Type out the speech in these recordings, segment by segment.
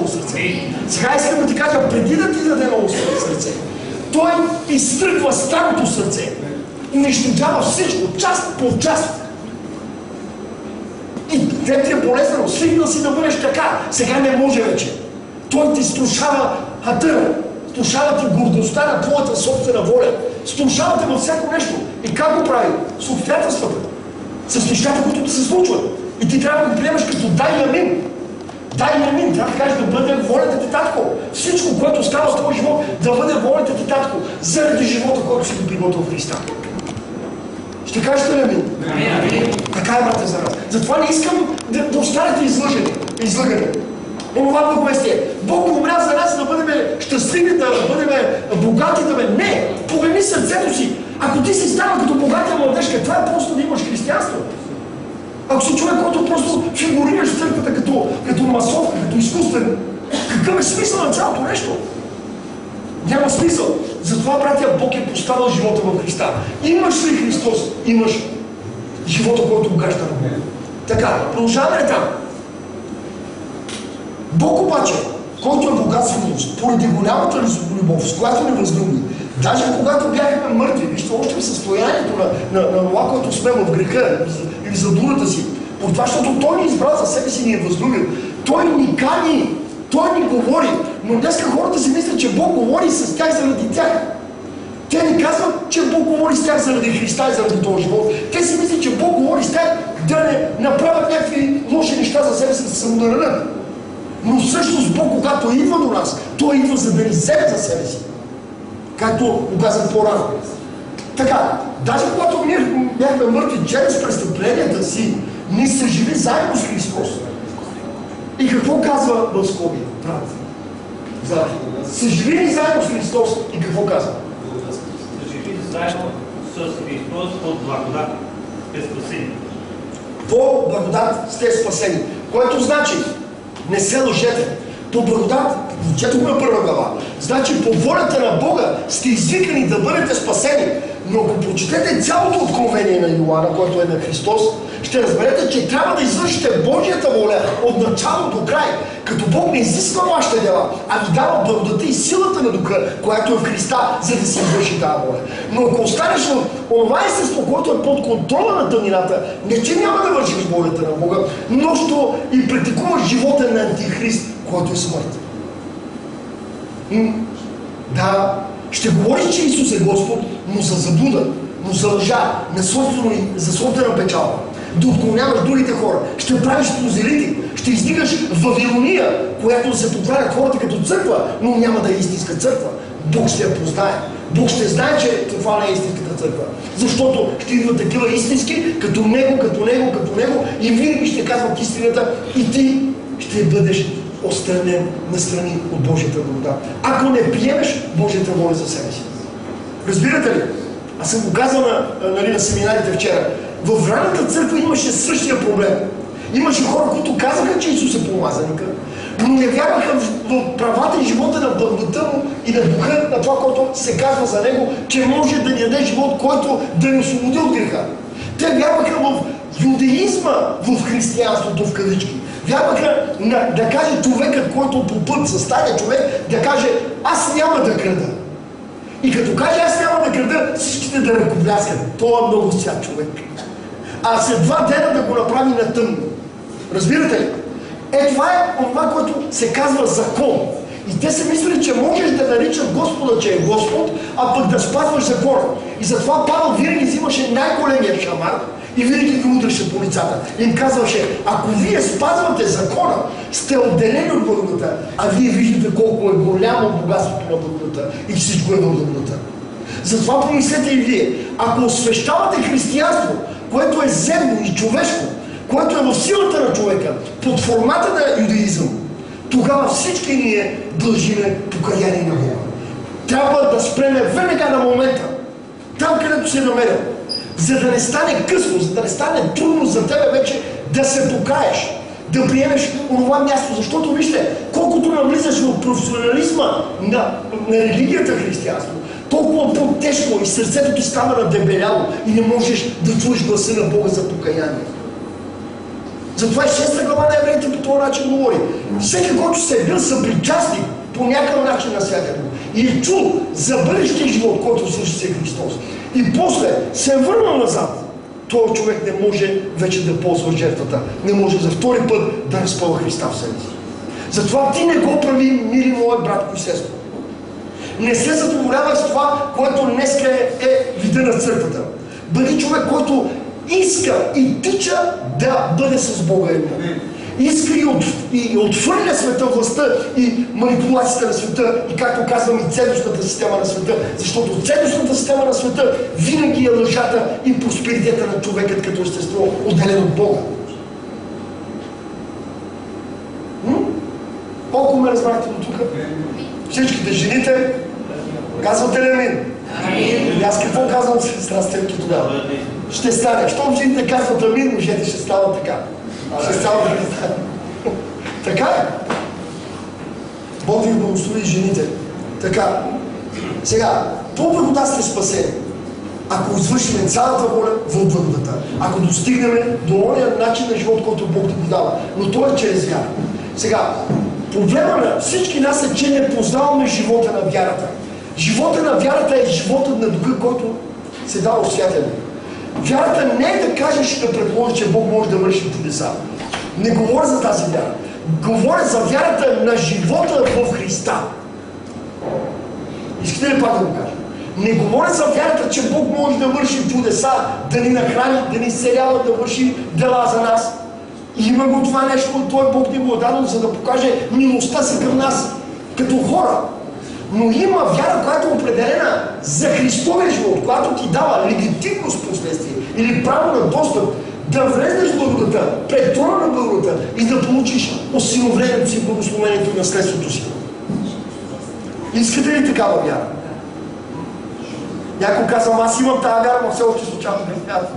сърце. Сега искам да ти кажа, преди да ти даде ново сърце, той изтръгва старото сърце и унищожава всичко, част по част. И те ти е болезнено, свикнал си да бъдеш така, сега не може вече. Той ти струшава хатъра, струшава ти гордостта на твоята собствена воля, струшава те във всяко нещо. И как го прави? С обстоятелствата, с нещата, които да се случват. И ти трябва да го приемаш като дай амин. Дай амин, трябва да кажеш да бъде волята ти, татко. Всичко, което става в твой живот, да бъде волята ти, татко, заради живота, който си го приготвил в Христа. Ще кажете ли амин? Така е, брате, за нас. Затова не искам да останете излъгани. Онова благовестие. Бог умря за нас да бъдем щастливи, да бъдем богати, да бъдем. Не! Погледни сърцето си. Ако ти си става като богата младежка, това е просто да имаш християнство. Ако си човек, който просто фигурираш в църквата като масовка, като изкуствен, какъв е смисъл на цялото нещо? Няма смисъл. Затова, братя, Бог е поставил живота в Христа. Имаш ли Христос? Имаш живота, който угажда на Бога. Така, продължаваме ли там? Бог обаче, който е богат с милост, поради голямата любов, с която ни възлюби, даже когато бяхме мъртви, вижте още в състоянието на това, което сме в греха или за дурата си, по това, защото Той ни избрал за себе си, ни е възлюбил. Той ни кани, Той ни говори, но днеска хората си мислят, че Бог говори с тях заради тях. Те ни казват, че Бог говори с тях заради Христа и заради този живот. Те си мислят, че Бог говори с тях да не направят някакви лоши неща за себе си, да се самонаранят. Но всъщност Бог, когато идва до нас, Той идва за да ни вземе за себе си. Както го казах по-рано. Така, даже когато ние бяхме мъртви чрез престъпленията си, ние са живи заедно с Христос. И какво казва в скоби? Правда. Са живи заедно с Христос. И какво казва? Са живи заедно с Христос от благодат. Сте спасени. По благодат сте спасени. Което значи, не се лъжете. По благодат, четохме първа глава, значи по волята на Бога сте извикани да бъдете спасени. Но ако прочетете цялото откровение на Йоанна, който е на Христос, ще разберете, че трябва да извършите Божията воля от начало до край. Като Бог не изисква вашите дела, а ви дава благодата и силата на Духа, която е в Христа, за да си извърши тази воля. Но ако останеш в онова естество, което е под контрола на тъмнината, не че няма да вършиш волята на Бога, но що и практикуваш живота на антихрист, който е смърт. Да, ще говориш, че Исус е Господ, но за заблуда, но за лъжа, за собствена печалба. Да отклоняваш другите хора, ще правиш позелити, ще издигаш Вавилония, която се повтарят хората като църква, но няма да е истинска църква. Бог ще я познае. Бог ще знае, че това не е истинската църква. Защото ще идват такива истински, като него и винаги ще казват истината и ти ще бъдеш отстранен настрани от Божията благодат. Ако не приемеш Божията воля за себе си. Разбирате ли? Аз съм го казал на семинарите вчера. В ранната църква имаше същия проблем. Имаше хора, които казаха, че Исус е помазаника, но не вярваха в правата и живота на благодата му и на духа на това, което се казва за него, че може да ни даде живот, който да ни освободи от греха. Те вярваха в юдеизма, в християнството в кавички. Вярваха да каже човекът, който по път със стария човек, да каже аз няма да крада. И като каже аз няма да крада, всичките да ръкопляскат. Това е много свят човек. А след 2 дена да го направи на тъмно. Разбирате ли? Това е това, което се казва закон. И те са мислили, че можеш да наричат Господа, че е Господ, а пък да спазваш закона. И затова Павел винаги взимаше най-големия шамар и винаги ги удряше по лицата. Им казваше, ако вие спазвате закона, сте отделени от благодата, а вие виждате колко е голямо богатството на благодата и всичко е в благодата. Затова помислете и вие, ако освещавате християнство, което е земно и човешко, което е в силата на човека, под формата на юдеизъм, тогава всички ние дължиме покаяние на Бога. Трябва да спреме веднага на момента, там където се намеря, за да не стане късно, за да не стане трудно за тебе вече да се покаеш, да приемеш онова място. Защото вижте, колкото навлизаш в професионализма на религията християнство, толкова по-тежко и сърцето ти става надебеляло и не можеш да чуеш гласа на Бога за покаяние. Затова и 6 глава на Евреите по този начин говори. Всеки, който се е бил съпричастник по някакъв начин на святето и е чул за бъдещия живот, който осъществи Христос, и после се е върнал назад, този човек не може вече да ползва жертвата. Не може за втори път да разпъва Христа в себе си. Затова ти не го прави, мили моят братко и сестро. Не се задоволявай с това, което днеска е вида на църквата. Бъди човек, който иска и тича да бъде с Бога едно. Иска и отхвърля света, властта и манипулацията на света и, както казвам, и ценностната система на света. Защото ценностната система на света винаги е лъжата и просперитета на човекът като естество, отделен от Бога. Колко ме разбрахте до тук? Всичките жените казвате ли амин? И аз какво казвам с сестрастерки тогава? Ще стане. Щом жените казват амин, мъжете ще става така. Ще става така. Така е. Бог ви благослови жените. Така. Сега, по благодат сте спасени. Ако извършим цялата воля в благодата. Ако достигнем до ония начин на живот, който Бог ти го дава. Но това е чрез вяра. Сега, проблема на всички нас е, че не познаваме живота на вярата. Живота на вярата е живота на духа, който се дава в святия дух. Вярата не е да кажеш и да предположиш, че Бог може да върши чудеса. Не говоря за тази вяра. Говоря за вярата на живота в Христа. Искате ли пак да го кажа? Не говоря за вярата, че Бог може да върши чудеса, да ни нахрани, да ни изцелява, да върши дела за нас. И има го това нещо, Той Бог ни го е даден, за да покаже милостта си към нас, като хора. Но има вяра, която е определена за Христовия живот, която ти дава легитимност в последствие или право на достъп да влезеш в благодата, пред трона на благодата и да получиш осиновлението си, благословението и наследството си. Искате ли такава вяра? Някой казвам, аз имам тази вяра, но все още случайно не вяра.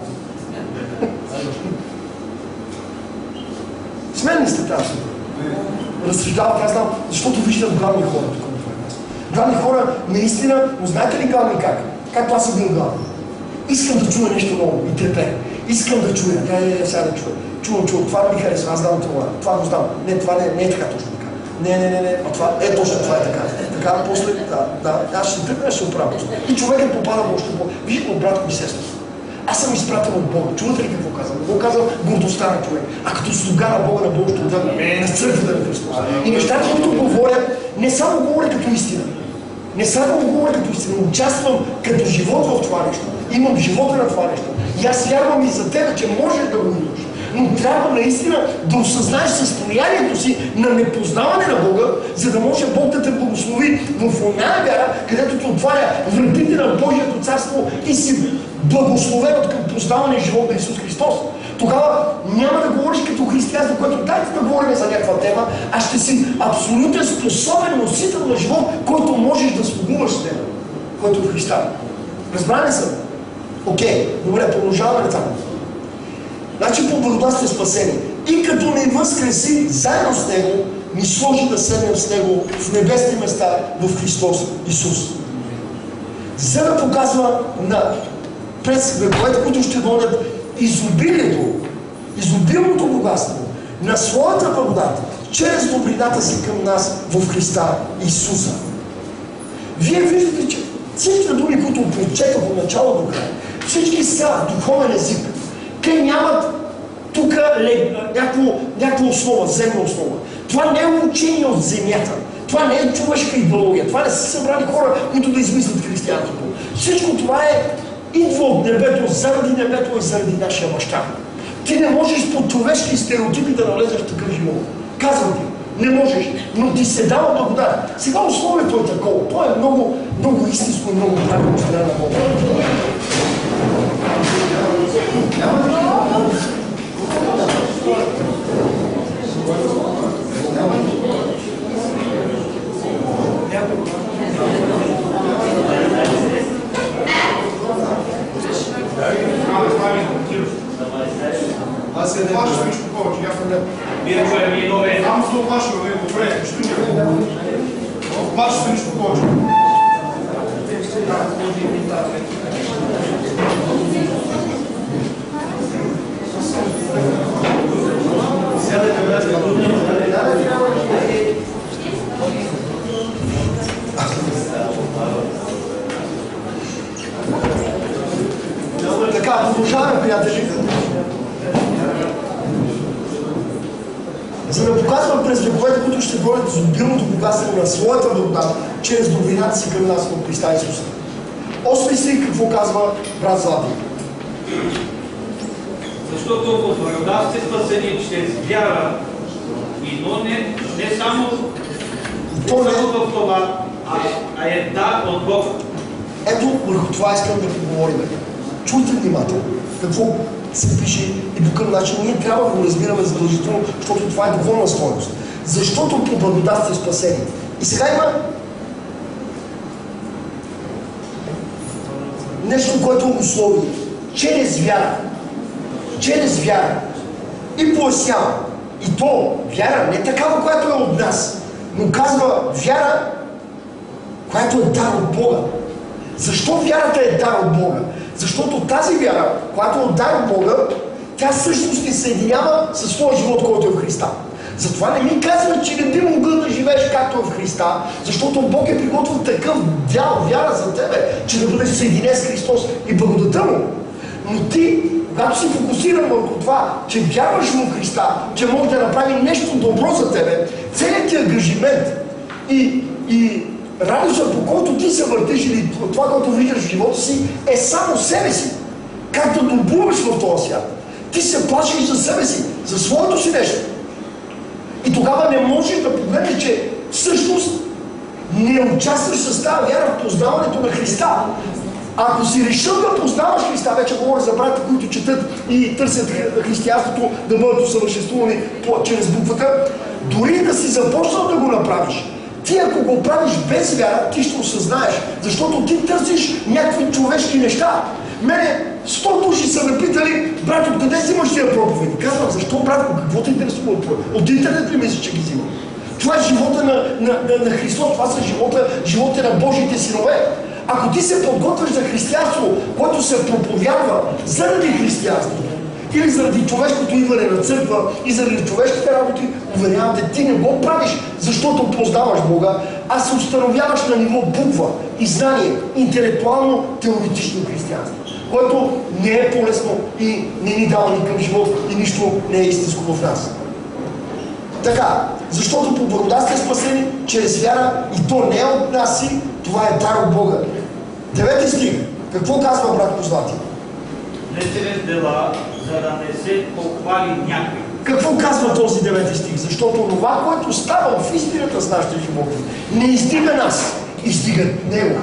Смени сте тази. Разсъждават, аз знам, защото виждат главни хора тук. Главни хора, наистина, но знаете ли главни как? Както аз съм бил главен. Искам да чуя нещо ново и трепе. Искам да чуя. Сега да чуя. Чувам, това ми харесва, аз знам това. Това го знам. Не, това не е така точно така. Не. А това е точно, това е така. Така, после, да. Аз ще тръгна, ще оправя. И човекът попада в още по... Вижте го, брат и сестра. Аз съм изпратен от Бога. Чувате ли какво казвам? Какво казвам? Гордостта на човек. А като слуга на Бога, на Божието да на църквата на Христос. И нещата, които говоря, не само говоря като истина. Не само говоря като истина, участвам като живот в това нещо. Имам живота на това нещо. И аз вярвам и за тебе, че можеш да го имаш. Но трябва наистина да осъзнаеш състоянието си на непознаване на Бога, за да може Бог да те благослови в оная вяра, където ти отваря вратите на Божието царство и си благословен от към познаване и живот на Исус Христос. Тогава няма да говориш като християнство, което дайте да говорим за някаква тема, а ще си абсолютно способен носител на живот, който можеш да слугуваш с него, който е в Христа. Разбрани са? Окей, добре, продължаваме там. Значи по благодат сте спасени. И като ни възкреси заедно с Него, ни сложи да седнем с Него в небесни места в Христос Исус. За да показва през вековете, които ще дойдат, изобилното богатство на своята благодат, чрез добрината си към нас в Христа Исуса. Вие виждате, че всички думи, които прочетох от начало до края, всички са духовен език. Те нямат тук някаква основа, земна основа. Това не е учение от земята. Това не е човешка идеология. Това не са събрани хора, които да измислят християнството. Всичко това идва от небето, заради небето и заради нашия баща. Ти не можеш по човешки стереотипи да налезеш в такъв живот. Казвам ти, не можеш, но ти се дава благодат. Сега условието е такова. То е много, много истинско и много правилно страна на Бога. Аз се плаща нищо повече, няма проблем. Само се оплашва, добре, ще не плаща нищо повече. приятели, за да показва през вековете, които ще дойдат с обилното богатство на своята благодат, чрез добрината си към нас от Христа Исуса. 8 стих какво казва брат Злати? Защото от благодат сте спасени чрез вяра, и но не само в това, а е дар от Бог. Ето, върху това искам да поговорим. Чуйте внимателно какво се пише и по какъв начин ние трябва да го разбираме задължително, защото това е духовна стойност. Защото по благодат сте спасени. И сега има нещо, което услови. Чрез вяра. Чрез вяра. И пояснява. И то вяра не такава, която е от нас, но казва вяра, която е дар от Бога. Защо вярата е дар от Бога? Защото тази вяра, която е от дар от Бога, тя всъщност ни съединява със своя живот, който е в Христа. Затова не ми казва, че не би могъл да живееш както е в Христа, защото Бог е приготвил такъв дял вяра за тебе, че да бъдеш съединен с Христос и благодата му. Но ти, когато си фокусиран върху това, че вярваш в Христа, че може да направи нещо добро за тебе, целият ти ангажимент и радостта, по който ти се въртиш или това, което виждаш в живота си, е само себе си. Как да добуваш в този свят. Ти се плашиш за себе си, за своето си нещо. И тогава не можеш да погледнеш, че всъщност не участваш с тази вяра в познаването на Христа. Ако си решил да познаваш Христа, вече говоря за братите, които четат и търсят християнството да бъдат усъвършенствувани чрез буквата, дори да си започнал да го направиш, ти ако го правиш без вяра, ти ще осъзнаеш, защото ти търсиш някакви човешки неща. Мене 100 души са ме питали, брат, откъде взимаш тия проповеди? Казвам, защо, братко, какво те интересува от интернет ли мислиш, че ги взимам? Това е живота на Христос, това са живота на Божиите синове. Ако ти се подготвяш за християнство, което се проповядва заради християнството, или заради човешкото идване на църква и заради човешките работи, уверявам те, ти не го правиш, защото познаваш Бога, а се установяваш на ниво буква и знание, интелектуално, теоретично християнство, което не е по-лесно и не ни дава никакъв живот и нищо не е истинско в нас. Така, защото по благодат сте спасени чрез вяра и то не е от нас си, това е дар от Бога. 9 стих. Какво казва брат Позлати? Не чрез дела, за да не се похвали някой. Какво казва този 9 стих? Защото това, което става в истината с нашите животи, не издига нас, издига Него.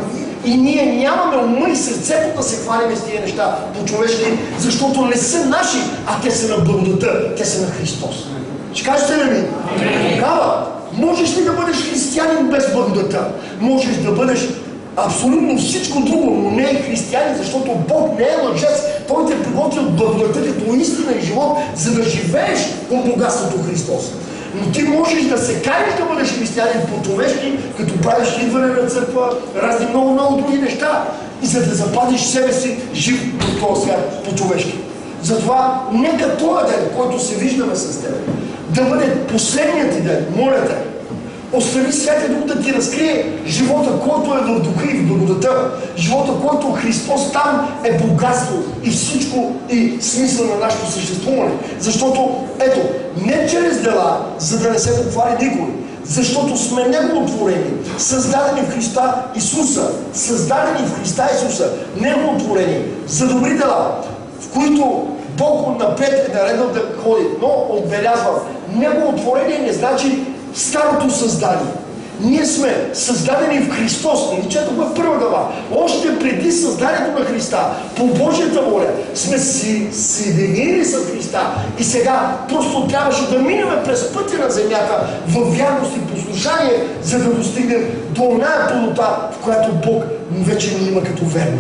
И ние нямаме ума и сърцето да се хвалиме с тия неща по-човешки, защото не са наши, а те са на благодата, те са на Христос. Ще кажете ли ми? Тогава, можеш ли да бъдеш християнин без благодата? Можеш да бъдеш абсолютно всичко друго, но не е християнин, защото Бог не е лъжец. Той те приготви от благодата като истина и живот, за да живееш от богатството Христос. Но ти можеш да се кариш да бъдеш християнин по-човешки, като правиш идване на църква, разни много други неща, и за да запазиш себе си жив в този свят по-човешки. Затова нека този ден, който се виждаме с теб, да бъде последният ти ден, моля те. Остави Святия Дух да ти разкрие живота, който е в духа и в благодата. Живота, който Христос там е богатство и всичко и смисъл на нашето съществуване. Защото, ето, не чрез дела, за да не се похвали никой, защото сме Негово творение, създадени в Христа Исуса, създадени в Христа Исуса, Негово творение, за добри дела, в които Бог отнапред е наредил да ходи, но отбелязва, Негово творение не значи старото създание. Ние сме създадени в Христос, не четохме в първа глава. Още преди създанието на Христа, по Божията воля, сме си съединени с Христа и сега просто трябваше да минем през пътя на земята в вярност и послушание, за да достигнем до оная пълнота, в която Бог вече ни има като верни.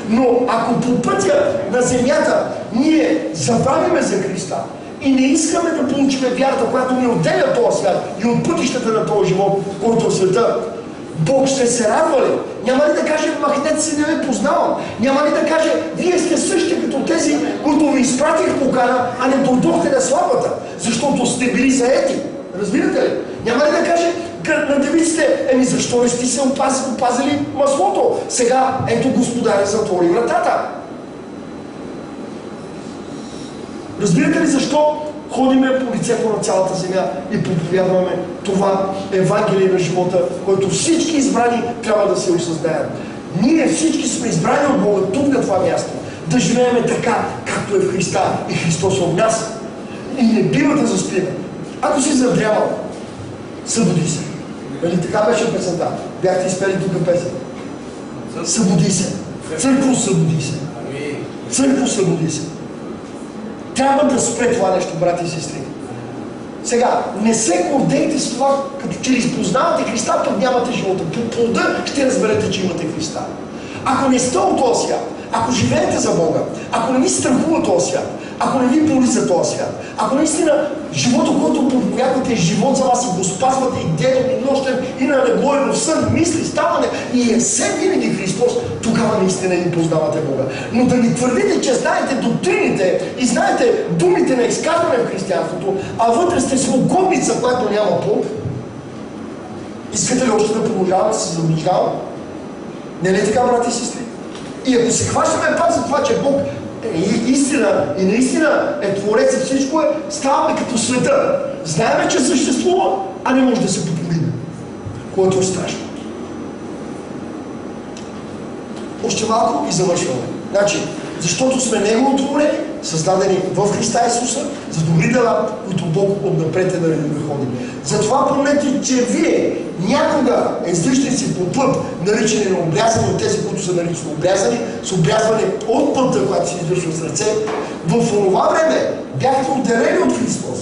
Но ако по пътя на земята ние забравиме за Христа и не искаме да получим вярата, която ни отделя този свят и от пътищата на този живот, който е света, Бог ще се радва ли? Няма ли да каже, махнете си, не ви познавам? Няма ли да каже, вие сте същи като тези, които ви изпратих покана, а не дойдохте на славата, защото сте били заети? Разбирате ли? Няма ли да каже на девиците, защо не сте се опазили маслото? Сега ето Господаря затвори вратата. Разбирате ли защо ходиме по лицето на цялата земя и проповядваме това Евангелие на живота, което всички избрани трябва да се осъзнаят? Ние всички сме избрани от Бога тук на това място, да живеем така, както е в Христа и Христос от нас. И не бива да заспиме. Ако си задрямал, събуди се. Нали така беше песента? Бяхте изпели тук песен. Събуди се. Църкво, събуди се. Църкво, събуди се. Трябва да спре това нещо, брати и сестри. Сега, не се гордейте с това, като че ли познавате Христа, пък нямате живота. По плода ще разберете, че имате Христа. Ако не сте от този свят, ако живеете за Бога, ако не ви страхува този свят, ако не ви боли за този свят, ако наистина живота, който проповядвате е живот за вас и го спазвате и денем, и нощем, и на легло, и в сън, мисли, ставане и е все винаги Христос, тогава наистина не познавате Бога. Но да ни твърдите, че знаете доктрините и знаете думите на изказване в християнството, а вътре сте свободница, която няма плод, искате ли още да продължавате да се заблуждавате? Не е така, брати и сестри? И ако се хващаме пак за това, че Бог е истина и наистина е творец и всичко е, ставаме като света. Знаеме, че съществува, а не може да се погледне. Което е страшно. Още малко и завършваме. Значи, защото сме Негово творение, създадени в Христа Исуса, за добри дела, които Бог отнапред е наредил да ходим. Затова помнете, че вие някога езлищници по път, наричани на обрязани от тези, които са наричани обрязани, с обрязване от пътя, която се извършва с ръце, в това време бяхте отделени от Христос,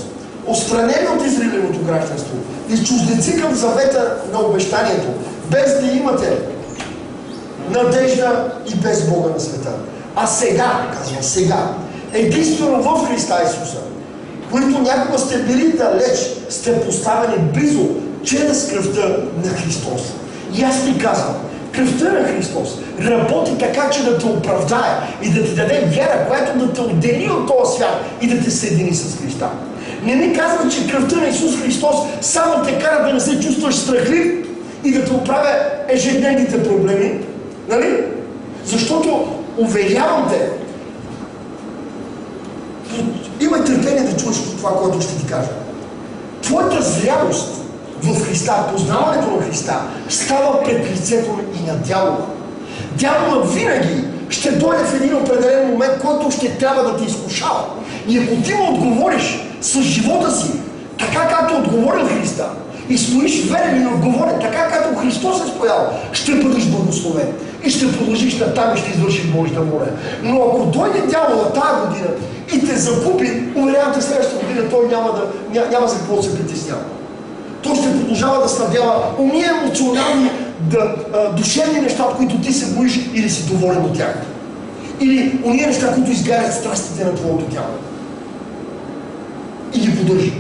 отстранени от израилевото гражданство и чужденци към завета на обещанието, без да имате надежда и без Бога на света. А сега, казвам сега, единствено в Христа Исуса, които някога сте били далеч, сте поставени близо, чрез кръвта на Христос. И аз ти казвам, кръвта на Христос работи така, че да те оправдае и да ти даде вяра, която да те отдели от този свят и да те съедини с Христа. Не ми казва, че кръвта на Исус Христос само те кара да не се чувстваш страхлив и да те оправя ежедневните проблеми, нали? Защото, уверявам те, имай търпение да чуеш това, което ще ти кажа. Твоята зрялост в Христа, познаването на Христа, става пред лицето и на дявола. Дявола винаги ще дойде в един определен момент, който ще трябва да те изкушава. И ако ти му отговориш с живота си, така както отговорил Христа, и стоиш верен и отговорен, така както Христос е стоял, ще бъдеш благословен. И ще продължиш натам и ще извършиш Божията воля. Но ако дойде дявола тази година и те закупи, уверявам те, следващата година той няма за какво да се притеснява. Той ще продължава да снабдява уния емоционални, душевни неща, от които ти се боиш или си доволен от тях. Или уния неща, които изгарят страстите на твоето тяло. И ги поддържи.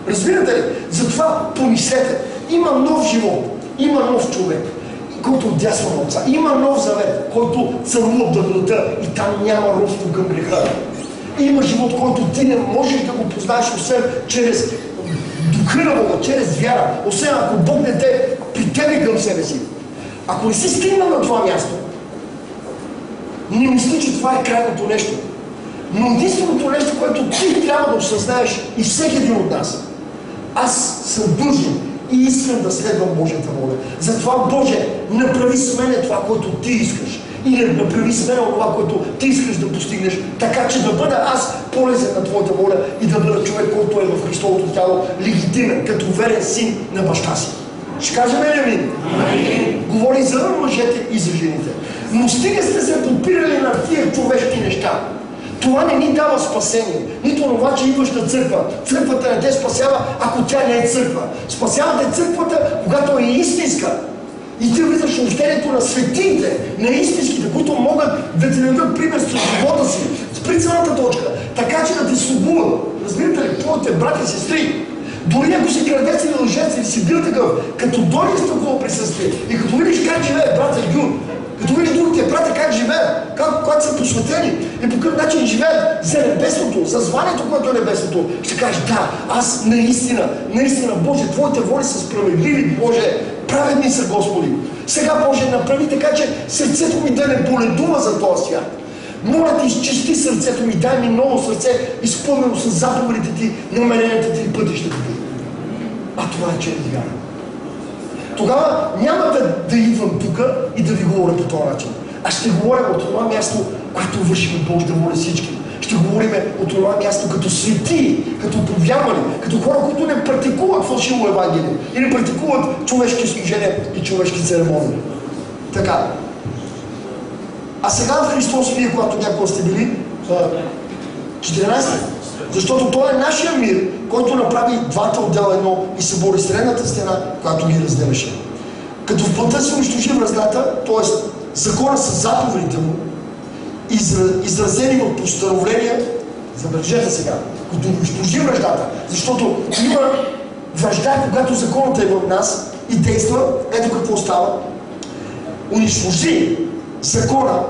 Разбирате ли? Затова помислете. Има нов живот, има нов човек, който отдясва на Отца. Има нов завет, който царува благодата и там няма робство към греха. Има живот, който ти не можеш да го познаеш, освен чрез духа на Бога, чрез вяра. Освен ако Бог не те притегне към себе си. Ако не си стигнал на това място, не мисли, че това е крайното нещо. Но единственото нещо, което ти трябва да осъзнаеш и всеки един от нас. Аз съм длъжен и искам да следвам Божията воля. Затова, Боже, направи с мене това, което ти искаш. И направи с мене това, което ти искаш да постигнеш, така че да бъда аз полезен на твоята воля и да бъда човек, който е в Христовото тяло, легитимен, като верен син на баща си. Ще кажем ли амин? Говори за мъжете и за жените. Но стига сте се подпирали на тия човешки неща. Това не ни дава спасение. Нито това, че идваш на църква. Църквата не те спасява, ако тя не е църква. Спасява те църквата, когато е истинска. И ти виждаш общението на светиите, на истинските, които могат да ти дадат пример с живота си, с прицелната точка, така че да те слугуват. Разбирате ли, твоите брати и сестри, дори ако си крадец или лъжец или си бил такъв, като дойдеш в такова присъствие и като видиш как живее брат Гюр, като видиш другите брата как живеят, когато са посветени и по какъв начин живеят за небесното, за званието, което е небесното, ще кажеш, да, аз наистина, Боже, Твоите воли са справедливи, Боже, праведни са, Господи. Сега, Боже, направи така, че сърцето ми да не боледува за този свят. Моля ти, изчисти сърцето ми, дай ми ново сърце, изпълнено с заповедите ти, намеренията ти и пътищата ти. А това е чрез вяра. Тогава няма да идвам тук и да ви говоря по този начин. А ще говоря от това място, което вършим Божията воля всички. Ще говорим от това място като свети, като повярвани, като хора, които не практикуват фалшиво Евангелие и не практикуват човешки служения и човешки церемонии. Така. А сега в Христос, вие, когато някога сте били 14. Защото Той е нашия мир, който направи двата отдела едно и събори средната стена, която ги разделяше. Като в плътта си унищожи връзгата, т.е. закона с заповедите му, изразени в постановления, забележете сега, като унищожи връждата, защото има връжда, когато законът е в нас и действа, ето какво става. Унищожи закона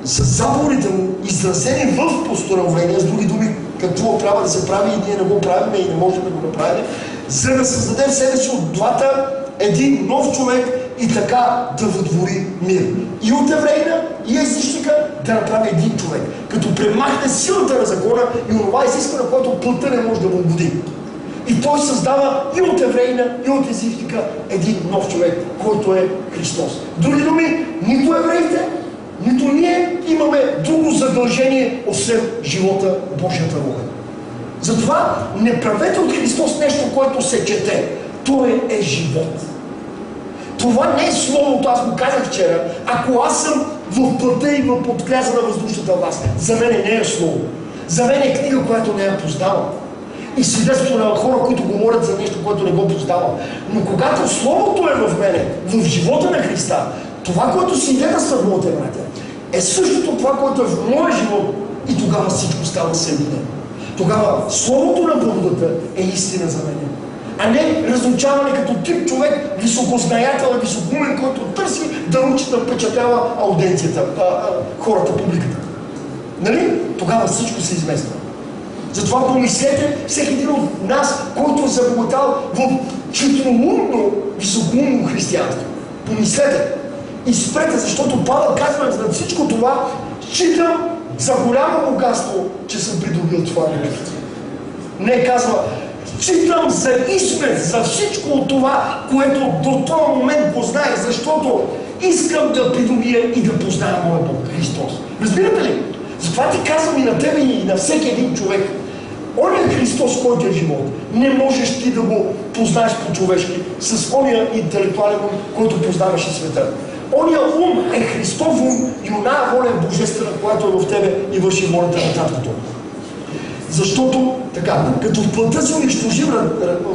с заповедите му, изразени в постановления, с други думи, какво трябва да се прави и ние не го правим и не можем да го направим, за да създадем себе си от двата един нов човек и така да въдвори мир. И от евреина, и езичника да направи един човек, като премахне силата на закона и онова изискване, което плътта не може да му угоди. И той създава и от евреина, и от езичника един нов човек, който е Христос. Други думи, нито евреите, нито ние имаме друго задължение, освен живота Божията воля. Затова не правете от Христос нещо, което се чете. Той е живот. Това не е словото, аз го казах вчера. Ако аз съм в плътта и в подкряза на въздушната власт, за мен не е слово. За мен е книга, която не я познавам. И свидетелство на хора, които говорят за нещо, което не го познавам. Но когато словото е в мене, в живота на Христа, това, което свидетелства в моите братя, е същото това, което е в моя живот, и тогава всичко става съединено. Тогава словото на благодата е истина за мен. А не разучаване като тип човек, високознаятел, високумен, който търси да научи да впечатлява ауденцията, хората, публиката. Нали? Тогава всичко се измества. Затова помислете всеки един от нас, който е забогатал в читроумно, високоумно християнство. Помислете и спрете, защото Павел казва за всичко това, считам за голямо богатство, че съм придобил това нещо. Не казва, считам за измет, за всичко от това, което до този момент го знаех, защото искам да придобия и да позная моя Бог, Христос. Разбирате ли? Затова ти казвам и на тебе и на всеки един човек. Оня Христос, който е живот, не можеш ти да го познаеш по-човешки с ония интелектуален ум, който познаваше света. Ония ум е Христов ум и оная воля е божествена, която е в тебе и върши волята на Таткото. Защото, така, като в плътта си унищожи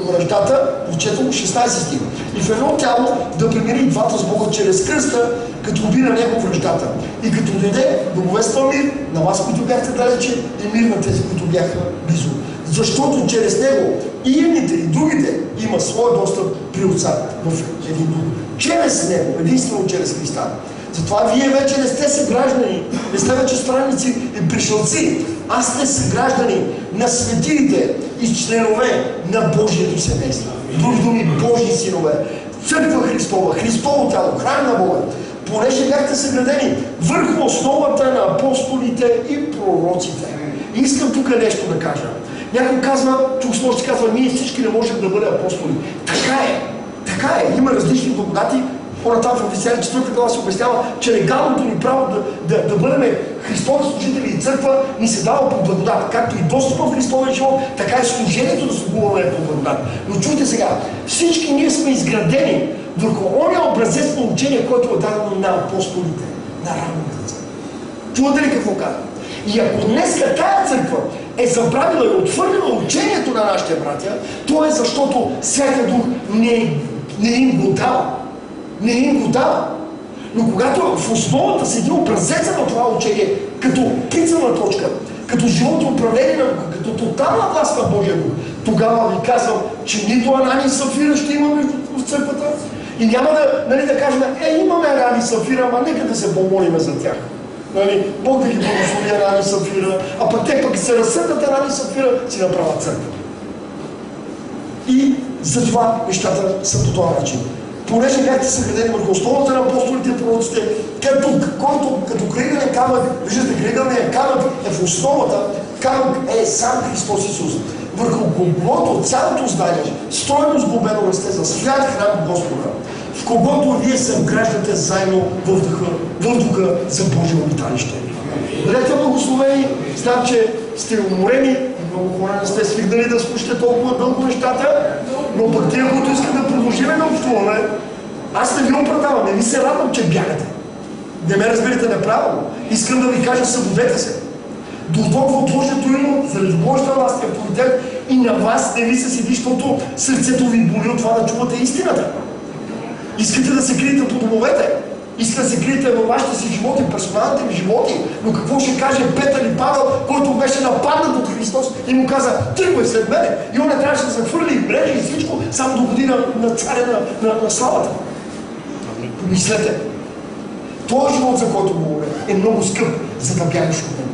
връждата, прочетвам 16 стих, и в едно тяло да примири двата с Бога чрез кръста, като уби на него връждата. И като дойде, да благовества мир на вас, които бяхте далече, и мир на тези, които бяха близо. Защото чрез него и едните, и другите има своя достъп при Отца в един дух. Чрез него, единствено чрез Христа. Затова вие вече не сте съграждани, не сте вече странници и пришълци, а сте съграждани на светиите и членове на Божието семейство. Други думи, Божии синове. Църква Христова, Христово тяло, храм на Бога. Понеже бяхте съградени върху основата на апостолите и пророците. И искам тук нещо да кажа. Някой казва, чук с нощи казва, ние всички не можем да бъдем апостоли. Така е. Така е. Има различни благодати. Хора там в Ефесяни 4 глава се обяснява, че легалното ни право да бъдем Христови служители и църква ни се дава по благодат. Както и достъпа в Христовия живот, така и служението да слугуваме е по благодат. Но чуйте сега, всички ние сме изградени върху ония образец на учение, който е дадено на апостолите, на ранната църква. Чувате ли какво казва? И ако днеска тая църква е забравила и отвърлила учението на нашите братя, то е защото Святия Дух не им го дава. Не им го дава. Но когато в основата седи образеца на това учение, като прицелна точка, като живото управление, като тотална власт на Божия Дух, тогава ви казвам, че нито Анани и Сафира ще имаме в църквата и няма да кажем, имаме Анани и Сафира, ама нека да се помолиме за тях. Бог да ги благослови Анани и Сафира, а пък те пък се разсърдат Анани и Сафира, си направят църква. И затова нещата са по този начин. понеже бяхте съградени върху основата на апостолите и пророците, като крайъгълен камък, виждате, крайъгълният камък е в основата, камък е сам Христос Исус. Върху когото цялото здание, стройно сглобено расте за свят храм Господа, в когото вие се вграждате заедно в духа за Божие обиталище. Бъдете благословени, знам, че сте уморени, много хора не сте свикнали да слушате толкова дълго нещата, но пък тия, които искат да продължим да общуваме, аз не ви оправдавам, не ви се радвам, че бягате. Не ме разберете неправилно. Искам да ви кажа, събудете се. Дълбоко от Божието име, заради Божията власт и авторитет, и на вас не ви се седи, защото сърцето ви боли от това да чувате истината. Искате да се криете по домовете. Искате да се криете във вашите си животи, персоналните ви животи. Но какво ще каже Петър и Павел, който беше нападнат от Христос и му каза: тръгвай след мене. И он не трябваше да захвърли и мрежи и всичко, само до година на царя на славата. Помислете. Този живот, за който говоря, е много скъп, за да бягаш от него.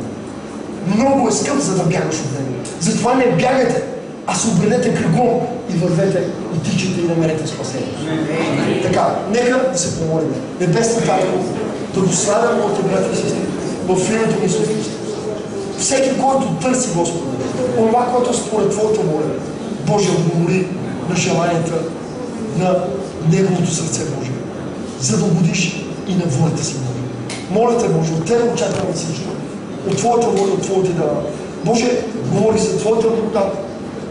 Много е скъп, за да бягаш от него. Затова не бягайте, а се обърнете кръгом и вървете, и тичайте и намерете спасение. Така, нека да се помолим. Небесна Татко, да го славя моите брати и сестри в името на Исус Христос. Всеки, който търси Господа, онова, което според Твоето воля, Боже, отговори на желанията на Неговото сърце Божие, за да угодиш и на волята си, Боже. Моля Те, Боже, от Тебе очакваме всичко. От Твоята воля, от Твоите дела. Боже, говори за Твоята благодат,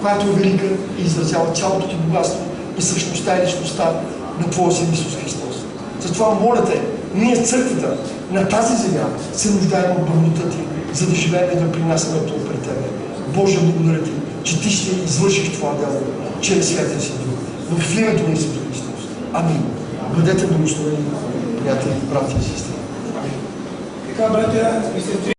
която е велика и изразява цялото Ти богатство и същността и личността на Твоя Син Исус Христос. Затова моля Те, ние църквата на тази земя се нуждаем от благодата Ти, за да живеем и да принасяме това пред Тебе. Боже, благодаря Ти, че Ти ще извършиш това дело чрез Святия Си Дух. В името на Исус Христос. Амин. Бъдете благословени, приятели, брати и сестри. Така, братя и сестри.